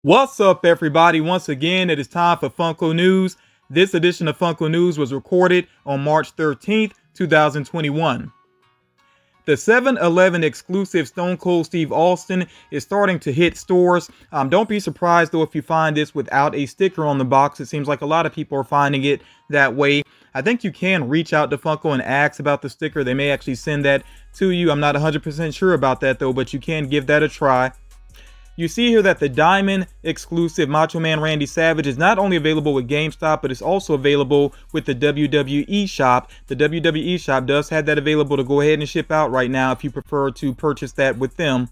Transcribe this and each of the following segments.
What's up, everybody? Once again, it is time for Funko News. This edition of Funko News was recorded on March 13th, 2021. The 7-Eleven exclusive Stone Cold Steve Austin is starting to hit stores. Don't be surprised, though, if you find this without a sticker on the box. It seems like a lot of people are finding it that way. I think you can reach out to Funko and ask about the sticker. They may actually send that to you. I'm not 100% sure about that, though, but you can give that a try. You see here that the Diamond exclusive Macho Man Randy Savage is not only available with GameStop, but it's also available with the WWE shop. The WWE shop does have that available to go ahead and ship out right now if you prefer to purchase that with them.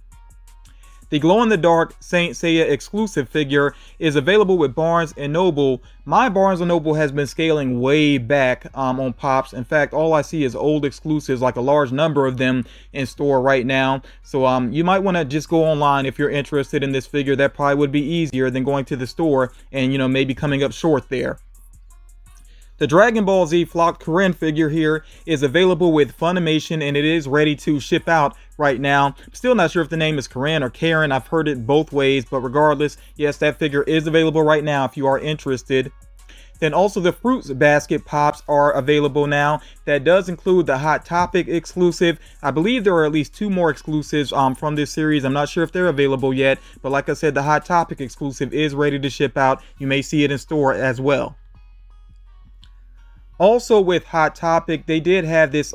The glow-in-the-dark Saint Seiya exclusive figure is available with Barnes & Noble. My Barnes & Noble has been scaling way back on Pops. In fact, all I see is old exclusives, like a large number of them in store right now. So you might want to just go online if you're interested in this figure. That probably would be easier than going to the store and, maybe coming up short there. The Dragon Ball Z Flocked Karen figure here is available with Funimation, and it is ready to ship out right now. I'm still not sure if the name is Karen or Karen. I've heard it both ways, but regardless, yes, that figure is available right now if you are interested. Then also the Fruits Basket Pops are available now. That does include the Hot Topic exclusive. I believe there are at least two more exclusives from this series. I'm not sure if they're available yet, but like I said, the Hot Topic exclusive is ready to ship out. You may see it in store as well. Also with Hot Topic, they did have this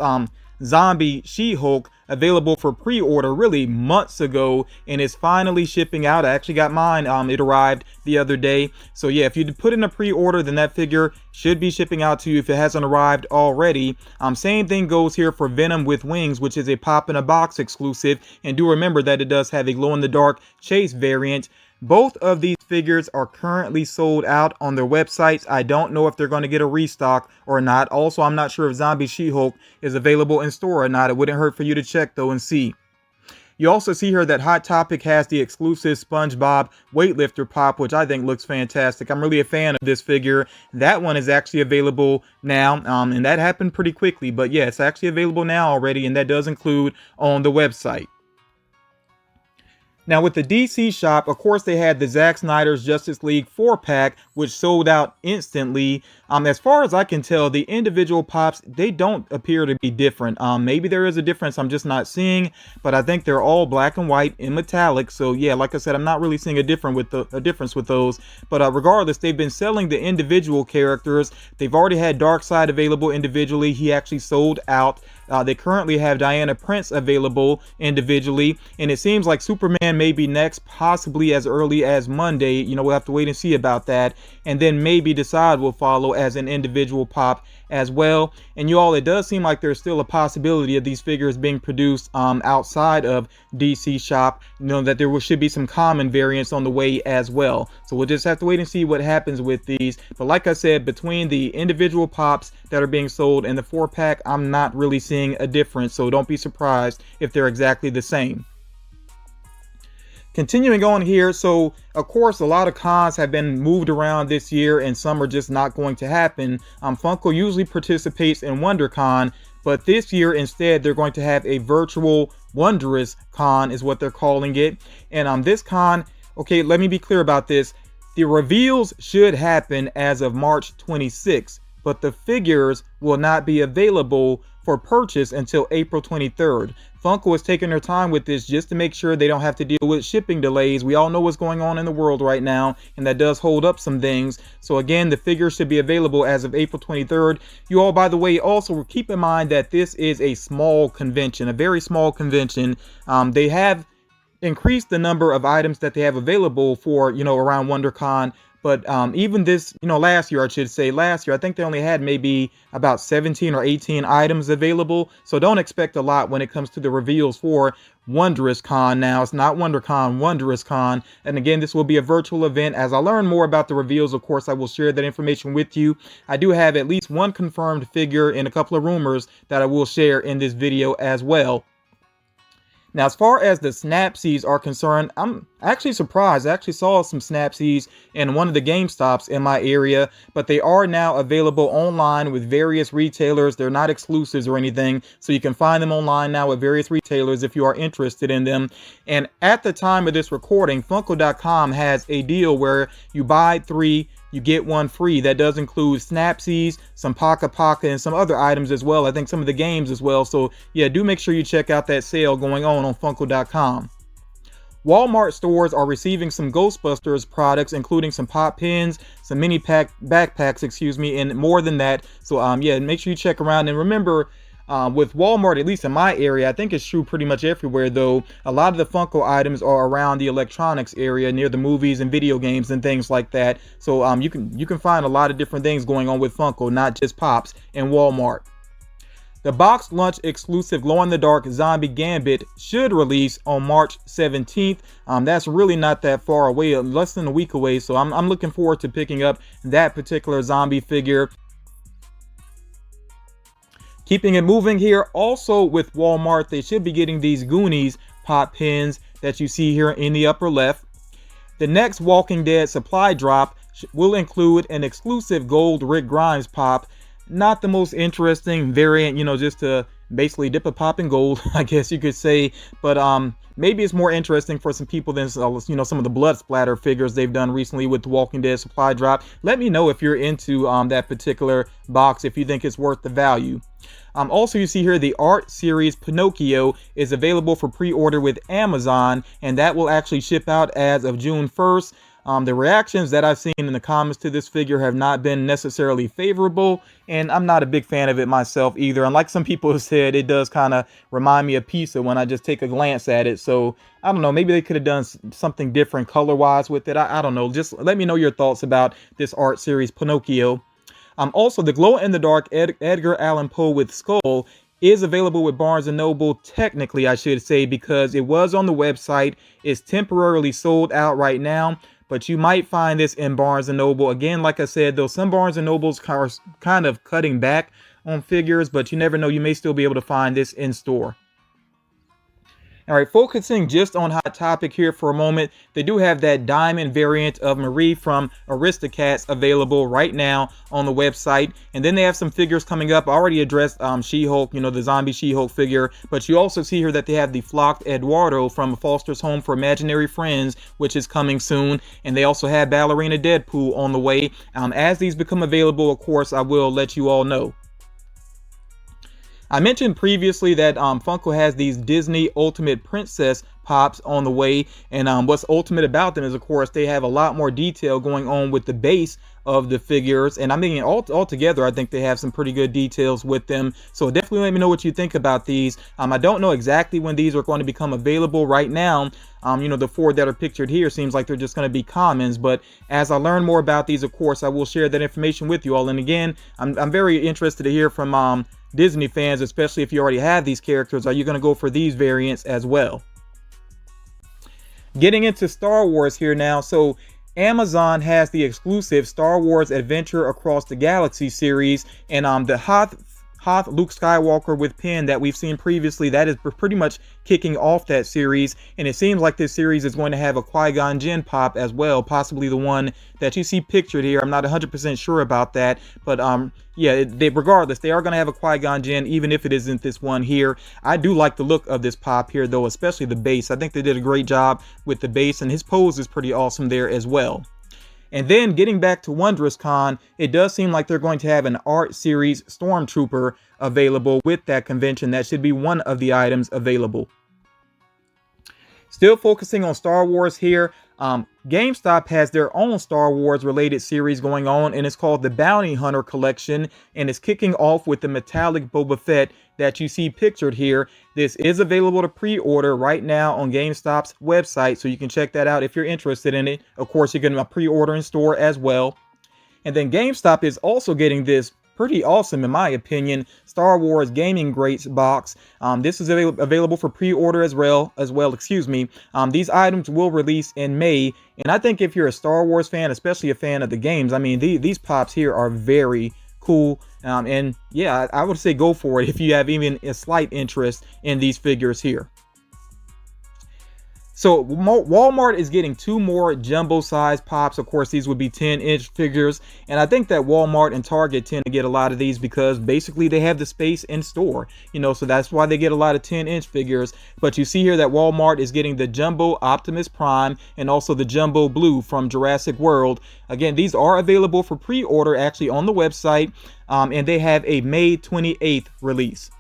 zombie She-Hulk available for pre-order really months ago, and it's finally shipping out. I actually got mine. It arrived the other day. So yeah, if you put in a pre-order, then that figure should be shipping out to you if it hasn't arrived already. Same thing goes here for Venom with Wings, which is a pop in a box exclusive, and do remember that it does have a glow-in-the-dark Chase variant. Both of these figures are currently sold out on their websites. I don't know if they're going to get a restock or not. Also, I'm not sure if Zombie She-Hulk is available in store or not. It wouldn't hurt for you to check though and see. You also see here that Hot Topic has the exclusive Spongebob Weightlifter Pop, which I think looks fantastic. I'm really a fan of this figure. That one is actually available now, and that happened pretty quickly. But yeah, it's actually available now already, and that does include on the website. Now with the DC shop, of course, they had the Zack Snyder's Justice League 4-pack, which sold out instantly. As far as I can tell, the individual pops, they don't appear to be different. Maybe there is a difference I'm just not seeing, but I think they're all black and white in metallic. So yeah, like I said, I'm not really seeing a difference with those. But regardless, they've been selling the individual characters. They've already had Darkseid available individually. He actually sold out. They currently have Diana Prince available individually, and it seems like Superman may be next, possibly as early as Monday. We'll have to wait and see about that, and then maybe Decide will follow as an individual pop as well. And it does seem like there's still a possibility of these figures being produced outside of DC shop. That there should be some common variants on the way as well. So we'll just have to wait and see what happens with these. But like I said, between the individual pops that are being sold and the 4-pack, I'm not really seeing a difference. So don't be surprised if they're exactly the same. Continuing on here, so of course a lot of cons have been moved around this year and some are just not going to happen. Funko usually participates in Wondrous Con, but this year instead they're going to have a virtual Wondrous Con is what they're calling it. And this con, okay, let me be clear about this. The reveals should happen as of March 26th, but the figures will not be available for purchase until April 23rd. Funko is taking their time with this just to make sure they don't have to deal with shipping delays. We all know what's going on in the world right now, and that does hold up some things. So again, the figures should be available as of April 23rd. You all, by the way, also keep in mind that this is a small convention, a very small convention. They have increased the number of items that they have available for, around WonderCon. But even this, last year, I think they only had maybe about 17 or 18 items available. So don't expect a lot when it comes to the reveals for Wondrous Con now. It's not WonderCon, Wondrous Con. And again, this will be a virtual event. As I learn more about the reveals, of course, I will share that information with you. I do have at least one confirmed figure and a couple of rumors that I will share in this video as well. Now, as far as the Snapsies are concerned, I'm actually surprised. I actually saw some Snapsies in one of the GameStops in my area, but they are now available online with various retailers. They're not exclusives or anything, so you can find them online now with various retailers if you are interested in them. And at the time of this recording, Funko.com has a deal where you buy 3, you get 1 free. That does include Snapsies, some Paka Paka, and some other items as well. I think some of the games as well. So yeah, do make sure you check out that sale going on Funko.com. Walmart stores are receiving some Ghostbusters products, including some pop pins, some mini backpacks, excuse me, and more than that. So yeah, make sure you check around. And remember, with Walmart, at least in my area, I think it's true pretty much everywhere though, a lot of the Funko items are around the electronics area near the movies and video games and things like that. So you can find a lot of different things going on with Funko, not just Pops, in Walmart. The box lunch exclusive glow-in-the-dark Zombie Gambit should release on March 17th. That's really not that far away, less than a week away, so I'm looking forward to picking up that particular zombie figure. Keeping it moving here, also with Walmart, they should be getting these Goonies pop pins that you see here in the upper left. The next Walking Dead supply drop will include an exclusive gold Rick Grimes pop. Not the most interesting variant, you know, just to basically dip a pop in gold, I guess you could say. But maybe it's more interesting for some people than, you know, some of the blood splatter figures they've done recently with the Walking Dead supply drop. Let me know if you're into that particular box, if you think it's worth the value. Also, you see here the art series Pinocchio is available for pre-order with Amazon, and that will actually ship out as of June 1st. The reactions that I've seen in the comments to this figure have not been necessarily favorable, and I'm not a big fan of it myself either. And like some people have said, it does kind of remind me of Pizza when I just take a glance at it. So I don't know, maybe they could have done something different color-wise with it. I don't know. Just let me know your thoughts about this art series Pinocchio. Also, the glow-in-the-dark Edgar Allan Poe with Skull is available with Barnes & Noble, technically I should say, because it was on the website. It's temporarily sold out right now, but you might find this in Barnes & Noble. Again, like I said, though, some Barnes & Nobles are kind of cutting back on figures, but you never know, you may still be able to find this in store. All right, focusing just on Hot Topic here for a moment, they do have that diamond variant of Marie from Aristocats available right now on the website. And then they have some figures coming up. I already addressed She-Hulk, you know, the zombie She-Hulk figure. But you also see here that they have the flocked Eduardo from Foster's Home for Imaginary Friends, which is coming soon. And they also have Ballerina Deadpool on the way. As these become available, of course, I will let you all know. I mentioned previously that Funko has these Disney Ultimate Princess pops on the way, and what's ultimate about them is, of course, they have a lot more detail going on with the base of the figures, and I mean, altogether, I think they have some pretty good details with them. So definitely let me know what you think about these. I don't know exactly when these are going to become available right now. You know, the 4 that are pictured here seems like they're just going to be commons, but as I learn more about these, of course, I will share that information with you all. And again, I'm very interested to hear from Disney fans, especially if you already have these characters. Are you going to go for these variants as well? Getting into Star Wars here now. So Amazon has the exclusive Star Wars Adventure Across the Galaxy series, and the Hoth Luke Skywalker with pin that we've seen previously, that is pretty much kicking off that series. And it seems like this series is going to have a Qui-Gon Jinn pop as well, possibly the one that you see pictured here. I'm not 100% sure about that, but yeah, regardless, they are going to have a Qui-Gon Jinn, even if it isn't this one here. I do like the look of this pop here, though, especially the base. I think they did a great job with the base, and his pose is pretty awesome there as well. And then getting back to Wondrous Con, it does seem like they're going to have an art series Stormtrooper available with that convention. That should be one of the items available. Still focusing on Star Wars here, GameStop has their own Star Wars related series going on, and it's called the Bounty Hunter Collection, and it's kicking off with the metallic Boba Fett that you see pictured here. This is available to pre-order right now on GameStop's website, so you can check that out if you're interested in it. Of course, you can pre-order in store as well. And then GameStop is also getting this pretty awesome, in my opinion, Star Wars Gaming Greats box. This is available for pre-order as well. These items will release in May, and I think if you're a Star Wars fan, especially a fan of the games, I mean, these pops here are very cool. And yeah, I would say go for it if you have even a slight interest in these figures here. So Walmart is getting 2 more jumbo size pops. Of course, these would be 10-inch figures. And I think that Walmart and Target tend to get a lot of these because basically they have the space in store, you know, so that's why they get a lot of 10-inch figures. But you see here that Walmart is getting the Jumbo Optimus Prime and also the Jumbo Blue from Jurassic World. Again, these are available for pre-order actually on the website, and they have a May 28th release.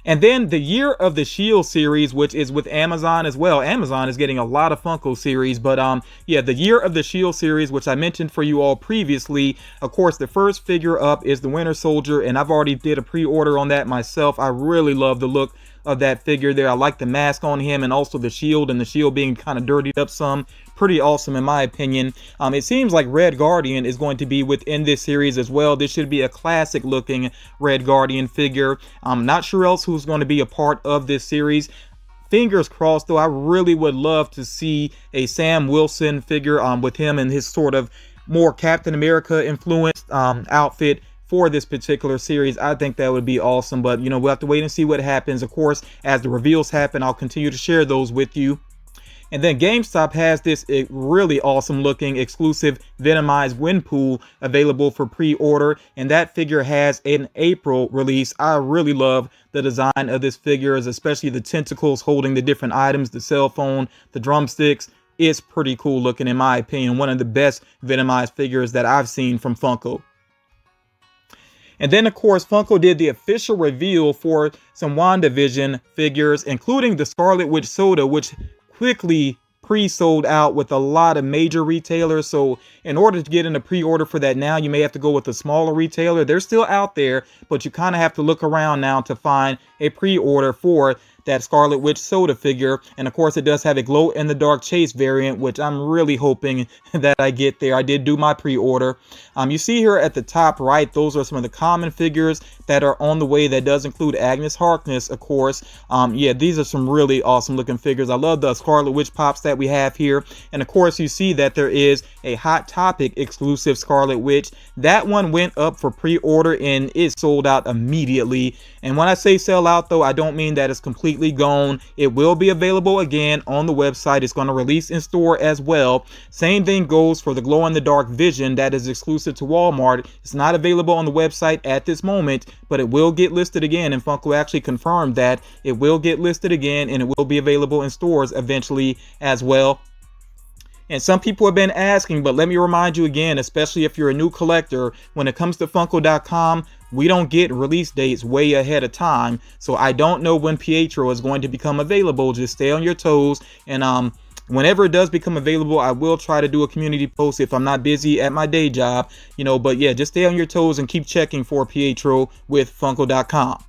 And then the Year of the Shield series, which is with Amazon as well. Amazon is getting a lot of Funko series, but yeah, the Year of the Shield series, which I mentioned for you all previously. Of course, the first figure up is the Winter Soldier, and I've already did a pre-order on that myself. I really love the look of that figure there. I like the mask on him and also the shield, and the shield being kind of dirtied up some. Pretty awesome in my opinion. It seems like Red Guardian is going to be within this series as well. This should be a classic looking Red Guardian figure. I'm not sure else who's going to be a part of this series. Fingers crossed though. I really would love to see a Sam Wilson figure with him and his sort of more Captain America influenced outfit for this particular series. I think that would be awesome, but you know, we'll have to wait and see what happens. Of course, as the reveals happen, I'll continue to share those with you. And then GameStop has this really awesome looking exclusive Venomized Winpool available for pre-order, and that figure has an April release. I really love the design of this figure, especially the tentacles holding the different items, the cell phone, the drumsticks. It's pretty cool looking in my opinion. One of the best Venomized figures that I've seen from Funko. And then, of course, Funko did the official reveal for some WandaVision figures, including the Scarlet Witch soda, which quickly pre-sold out with a lot of major retailers. So in order to get in a pre-order for that now, you may have to go with a smaller retailer. They're still out there, but you kind of have to look around now to find a pre-order for that Scarlet Witch soda figure. And of course, it does have a glow-in-the-dark chase variant, which I'm really hoping that I get there. I did do my pre-order. You see here at the top right, those are some of the common figures that are on the way. That does include Agnes Harkness, of course. Yeah, these are some really awesome looking figures. I love the Scarlet Witch pops that we have here. And of course, you see that there is a Hot Topic exclusive Scarlet Witch. That one went up for pre-order and it sold out immediately. And when I say sell out though, I don't mean that it's completely gone. It will be available again on the website. It's going to release in store as well. Same thing goes for the glow-in-the-dark Vision that is exclusive to Walmart. It's not available on the website at this moment, but it will get listed again, and Funko actually confirmed that it will get listed again and it will be available in stores eventually as well. And some people have been asking, but let me remind you again, especially if you're a new collector, when it comes to Funko.com, we don't get release dates way ahead of time. So I don't know when Pietro is going to become available. Just stay on your toes. And whenever it does become available, I will try to do a community post if I'm not busy at my day job, you know, but yeah, just stay on your toes and keep checking for Pietro with Funko.com.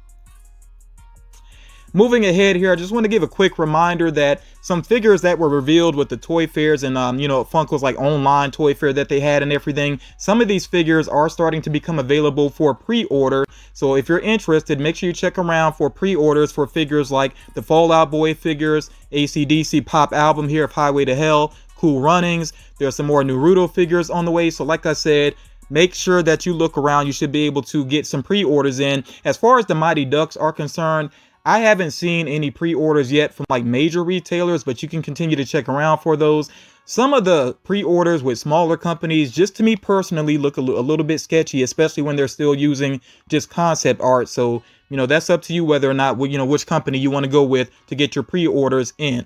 Moving ahead here, I just want to give a quick reminder that some figures that were revealed with the toy fairs and, you know, Funko's like online toy fair that they had and everything, some of these figures are starting to become available for pre-order. So if you're interested, make sure you check around for pre-orders for figures like the Fall Out Boy figures, AC/DC Pop album here of Highway to Hell, Cool Runnings. There's some more Naruto figures on the way. So like I said, make sure that you look around. You should be able to get some pre-orders in. As far as the Mighty Ducks are concerned, I haven't seen any pre-orders yet from like major retailers, but you can continue to check around for those. Some of the pre-orders with smaller companies, just to me personally, look a little bit sketchy, especially when they're still using just concept art. So, you know, that's up to you whether or not, you know, which company you want to go with to get your pre-orders in.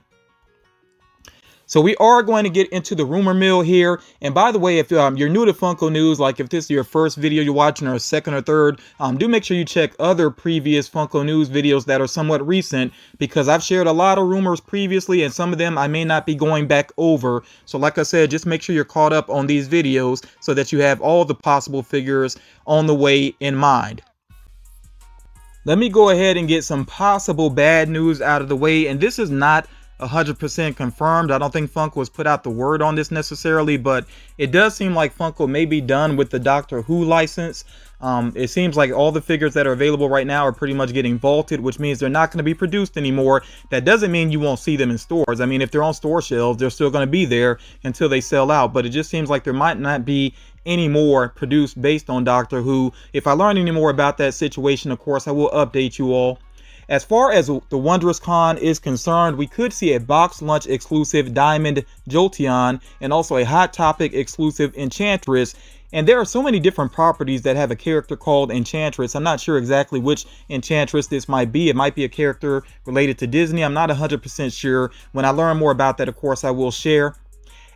So we are going to get into the rumor mill here. And by the way, if you're new to Funko News, like if this is your first video you're watching or second or third, do make sure you check other previous Funko News videos that are somewhat recent, because I've shared a lot of rumors previously and some of them I may not be going back over. So like I said, just make sure you're caught up on these videos so that you have all the possible figures on the way in mind. Let me go ahead and get some possible bad news out of the way. And this is not 100% confirmed. I don't think Funko has put out the word on this necessarily, but it does seem like Funko may be done with the Doctor Who license. It seems like all the figures that are available right now are pretty much getting vaulted, which means they're not going to be produced anymore. That doesn't mean you won't see them in stores. I mean, if they're on store shelves, they're still going to be there until they sell out, but it just seems like there might not be any more produced based on Doctor Who. If I learn any more about that situation, of course, I will update you all. As far as the Wondrous Con is concerned, we could see a box lunch exclusive Diamond Jolteon and also a Hot Topic exclusive Enchantress. And there are so many different properties that have a character called Enchantress. I'm not sure exactly which Enchantress this might be. It might be a character related to Disney. I'm not 100% sure. When I learn more about that, of course, I will share.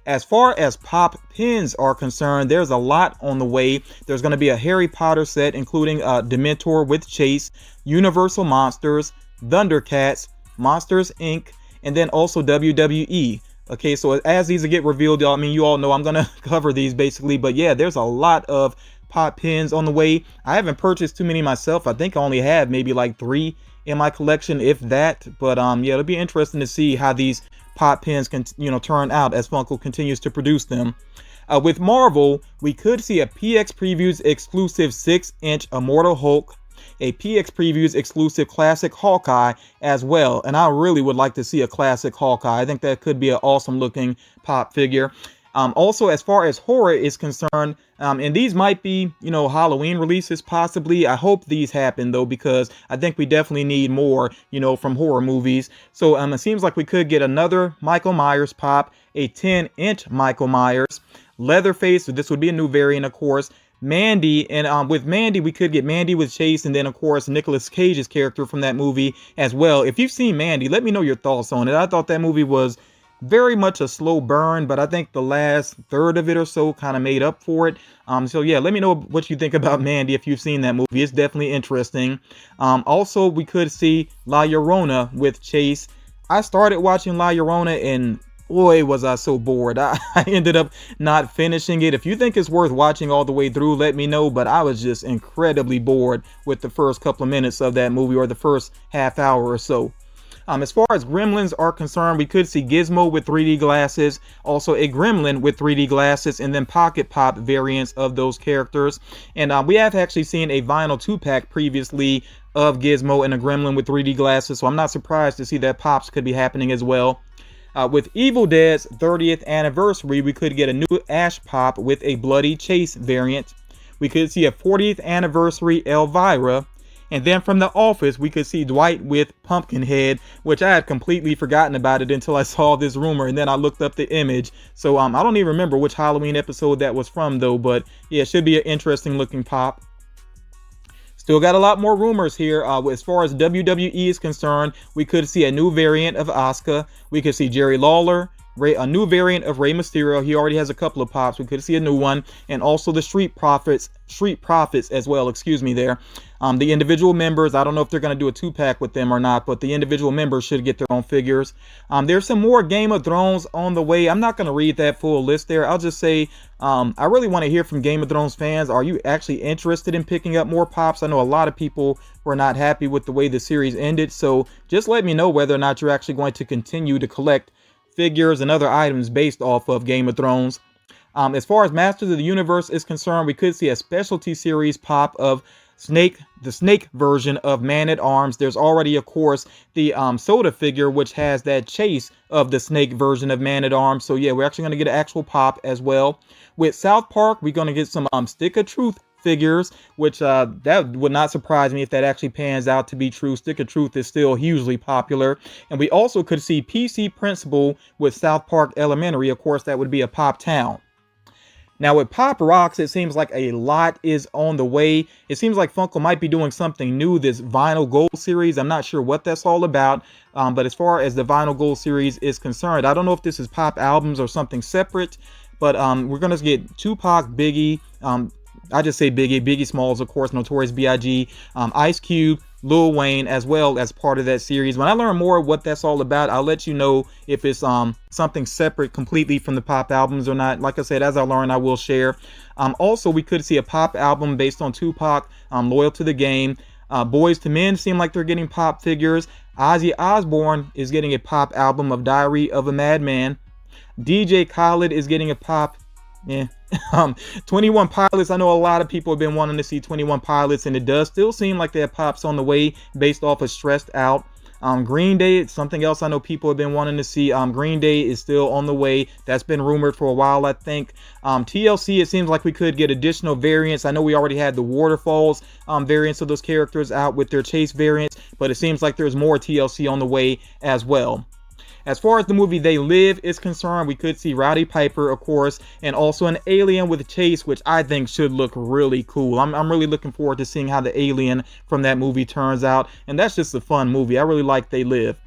As far as pop pins are concerned, there's a lot on the way. There's going to be a Harry Potter set, including Dementor with Chase, Universal Monsters, Thundercats, Monsters Inc., and then also WWE. Okay, so as these get revealed, I mean, you all know I'm going to cover these basically. But yeah, there's a lot of pop pins on the way. I haven't purchased too many myself. I think I only have maybe like 3 in my collection, if that. But yeah, it'll be interesting to see how these pop pins can, turn out as Funko continues to produce them. With Marvel, we could see a PX Previews exclusive 6-inch Immortal Hulk, a PX Previews exclusive Classic Hawkeye as well. And I really would like to see a Classic Hawkeye. I think that could be an awesome looking pop figure. Also, as far as horror is concerned, and these might be, Halloween releases possibly. I hope these happen though, because I think we definitely need more, from horror movies. So it seems like we could get another Michael Myers pop, a 10-inch Michael Myers, Leatherface. So this would be a new variant, of course. Mandy, and with Mandy, we could get Mandy with Chase, and then of course Nicolas Cage's character from that movie as well. If you've seen Mandy, let me know your thoughts on it. I thought that movie was very much a slow burn, but I think the last third of it or so kind of made up for it. So yeah, let me know what you think about Mandy if you've seen that movie. It's definitely interesting. Also, we could see La Llorona with Chase. I started watching La Llorona and boy, was I so bored. I ended up not finishing it. If you think it's worth watching all the way through, let me know. But I was just incredibly bored with the first couple of minutes of that movie, or the first half hour or so. As far as Gremlins are concerned, we could see Gizmo with 3D glasses, also a Gremlin with 3D glasses, and then Pocket Pop variants of those characters. And we have actually seen a vinyl 2-pack previously of Gizmo and a Gremlin with 3D glasses, so I'm not surprised to see that pops could be happening as well. With Evil Dead's 30th anniversary, we could get a new Ash Pop with a Bloody Chase variant. We could see a 40th anniversary Elvira. And then from The Office, we could see Dwight with Pumpkinhead, which I had completely forgotten about it until I saw this rumor, and then I looked up the image. So I don't even remember which Halloween episode that was from though, but yeah, it should be an interesting looking pop. Still got a lot more rumors here. As far as WWE is concerned, we could see a new variant of Asuka. We could see Jerry Lawler, a new variant of Rey Mysterio. He already has a couple of pops. We could see a new one, and also the Street Profits as well. Excuse me there. The individual members, I don't know if they're going to do a 2-pack with them or not, but the individual members should get their own figures. There's some more Game of Thrones on the way. I'm not going to read that full list there. I'll just say I really want to hear from Game of Thrones fans. Are you actually interested in picking up more pops? I know a lot of people were not happy with the way the series ended, so just let me know whether or not you're actually going to continue to collect figures and other items based off of Game of Thrones. As far as Masters of the Universe is concerned, we could see a specialty series pop of the Snake version of Man-at-Arms. There's already, of course, the Soda figure, which has that chase of the Snake version of Man-at-Arms. So yeah, we're actually going to get an actual pop as well. With South Park, we're going to get some Stick of Truth figures, which that would not surprise me if that actually pans out to be true. Stick of Truth is still hugely popular. And we also could see PC Principal with South Park Elementary. Of course, that would be a Pop Town. Now with Pop Rocks, it seems like a lot is on the way. It seems like Funko might be doing something new, this Vinyl Gold series. I'm not sure what that's all about, but as far as the Vinyl Gold series is concerned, I don't know if this is pop albums or something separate, but we're going to get Tupac, Biggie, I just say Biggie Smalls, of course, Notorious B.I.G., Ice Cube, Lil Wayne, as well as part of that series. When I learn more what that's all about, I'll let you know if it's something separate completely from the pop albums or not. Like I said, as I learn, I will share. Also, we could see a pop album based on Tupac, Loyal to the Game. Boys to Men seem like they're getting pop figures. Ozzy Osbourne is getting a pop album of Diary of a Madman. DJ Khaled is getting a pop. Yeah. 21 Pilots. I know a lot of people have been wanting to see 21 Pilots, and it does still seem like they have pops on the way based off of Stressed Out. Green Day, it's something else I know people have been wanting to see. Green Day is still on the way. That's been rumored for a while, I think. TLC, it seems like we could get additional variants. I know we already had the Waterfalls variants of those characters out with their Chase variants, but it seems like there's more TLC on the way as well. As far as the movie They Live is concerned, we could see Rowdy Piper, of course, and also an alien with Chase, which I think should look really cool. I'm really looking forward to seeing how the alien from that movie turns out, and that's just a fun movie. I really like They Live.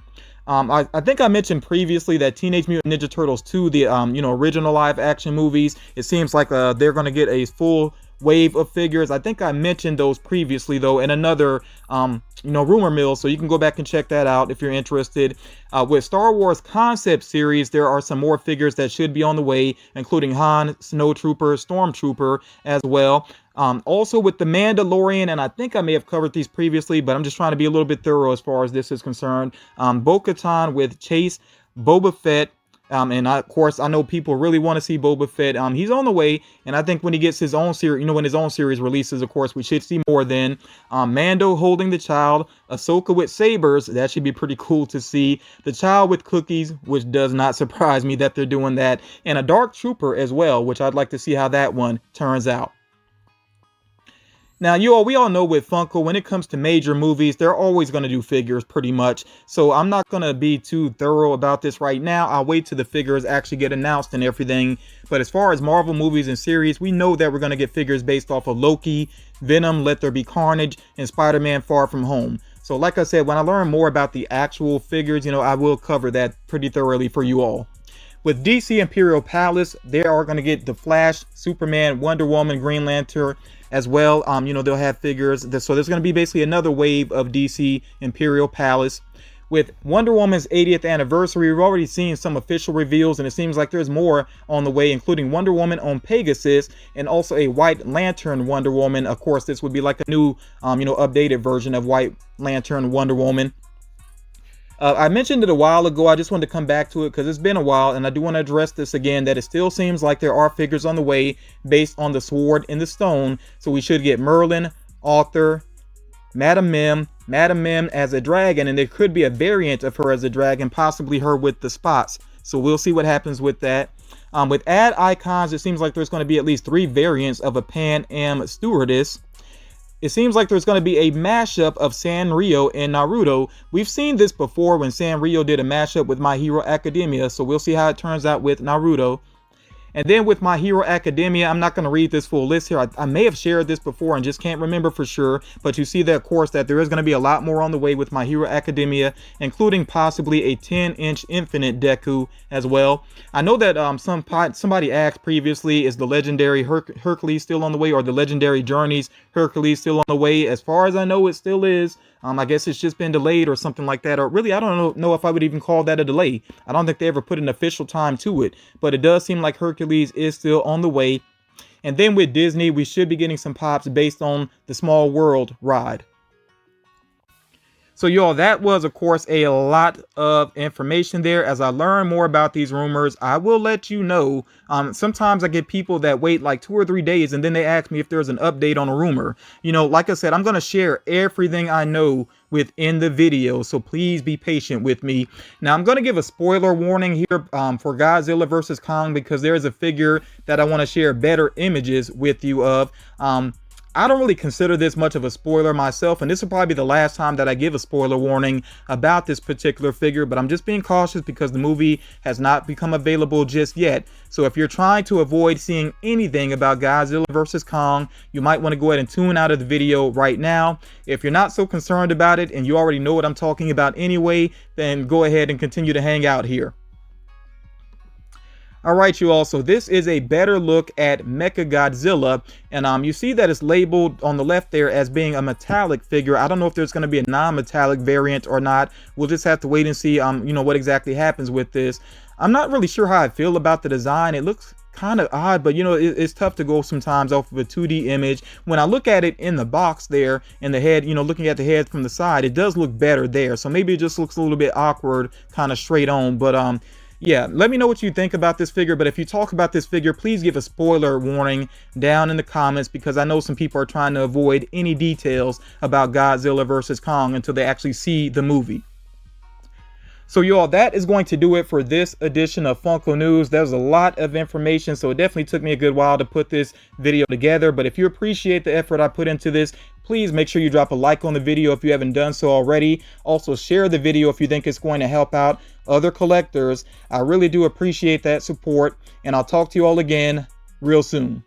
I think I mentioned previously that Teenage Mutant Ninja Turtles 2, the original live action movies, it seems like they're going to get a full wave of figures. I think I mentioned those previously though in another rumor mill, so you can go back and check that out if you're interested. With Star Wars concept series, there are some more figures that should be on the way, including Han, Snowtrooper, Stormtrooper as well. Also with the Mandalorian, and I think I may have covered these previously, but I'm just trying to be a little bit thorough as far as this is concerned. Bo-Katan with Chase, Boba Fett, and of course, I know people really want to see Boba Fett. He's on the way, and I think when he gets his own series, when his own series releases, of course, we should see more then. Mando holding the child, Ahsoka with sabers, that should be pretty cool to see. The child with cookies, which does not surprise me that they're doing that, and a Dark Trooper as well, which I'd like to see how that one turns out. Now, we all know with Funko, when it comes to major movies, they're always going to do figures pretty much. So I'm not going to be too thorough about this right now. I'll wait till the figures actually get announced and everything. But as far as Marvel movies and series, we know that we're going to get figures based off of Loki, Venom, Let There Be Carnage, and Spider-Man Far From Home. So like I said, when I learn more about the actual figures, I will cover that pretty thoroughly for you all. With DC Imperial Palace, they are going to get The Flash, Superman, Wonder Woman, Green Lantern as well. They'll have figures. So there's going to be basically another wave of DC Imperial Palace. With Wonder Woman's 80th anniversary, we've already seen some official reveals, and it seems like there's more on the way, including Wonder Woman on Pegasus and also a White Lantern Wonder Woman. Of course, this would be like a new, updated version of White Lantern Wonder Woman. I mentioned it a while ago. I just wanted to come back to it because it's been a while, and I do want to address this again, that it still seems like there are figures on the way based on the Sword in the Stone. So we should get Merlin, Arthur, Madam Mim as a dragon, and there could be a variant of her as a dragon, possibly her with the spots. So we'll see what happens with that. With ad icons, it seems like there's going to be at least 3 variants of a Pan Am stewardess. It seems like there's going to be a mashup of Sanrio and Naruto. We've seen this before when Sanrio did a mashup with My Hero Academia, so we'll see how it turns out with Naruto. And then with My Hero Academia, I'm not going to read this full list here. I may have shared this before and just can't remember for sure. But you see that, of course, that there is going to be a lot more on the way with My Hero Academia, including possibly a 10-inch Infinite Deku as well. I know that somebody asked previously, is the Legendary Hercules still on the way, or the Legendary Journeys Hercules still on the way? As far as I know, it still is. I guess it's just been delayed or something like that. Or really, I don't know if I would even call that a delay. I don't think they ever put an official time to it. But it does seem like Hercules is still on the way. And then with Disney, we should be getting some pops based on the Small World ride. So y'all, that was, of course, a lot of information there. As I learn more about these rumors, I will let you know. Sometimes I get people that wait like 2 or 3 days and then they ask me if there's an update on a rumor. Like I said, I'm going to share everything I know within the video, so please be patient with me. Now, I'm going to give a spoiler warning here for Godzilla vs. Kong, because there is a figure that I want to share better images with you of. I don't really consider this much of a spoiler myself, and this will probably be the last time that I give a spoiler warning about this particular figure, but I'm just being cautious because the movie has not become available just yet. So if you're trying to avoid seeing anything about Godzilla vs. Kong, you might want to go ahead and tune out of the video right now. If you're not so concerned about it and you already know what I'm talking about anyway, then go ahead and continue to hang out here. Alright, you all, so this is a better look at Mechagodzilla, and you see that it's labeled on the left there as being a metallic figure. I don't know if there's going to be a non-metallic variant or not. We'll just have to wait and see what exactly happens with this. I'm not really sure how I feel about the design. It looks kind of odd, but it's tough to go sometimes off of a 2D image. When I look at it in the box there, in the head, looking at the head from the side, it does look better there. So maybe it just looks a little bit awkward, kind of straight on, but yeah, let me know what you think about this figure. But if you talk about this figure, please give a spoiler warning down in the comments, because I know some people are trying to avoid any details about Godzilla vs. Kong until they actually see the movie. So y'all, that is going to do it for this edition of Funko News. There's a lot of information, so it definitely took me a good while to put this video together. But if you appreciate the effort I put into this, please make sure you drop a like on the video if you haven't done so already. Also, share the video if you think it's going to help out other collectors. I really do appreciate that support, and I'll talk to you all again real soon.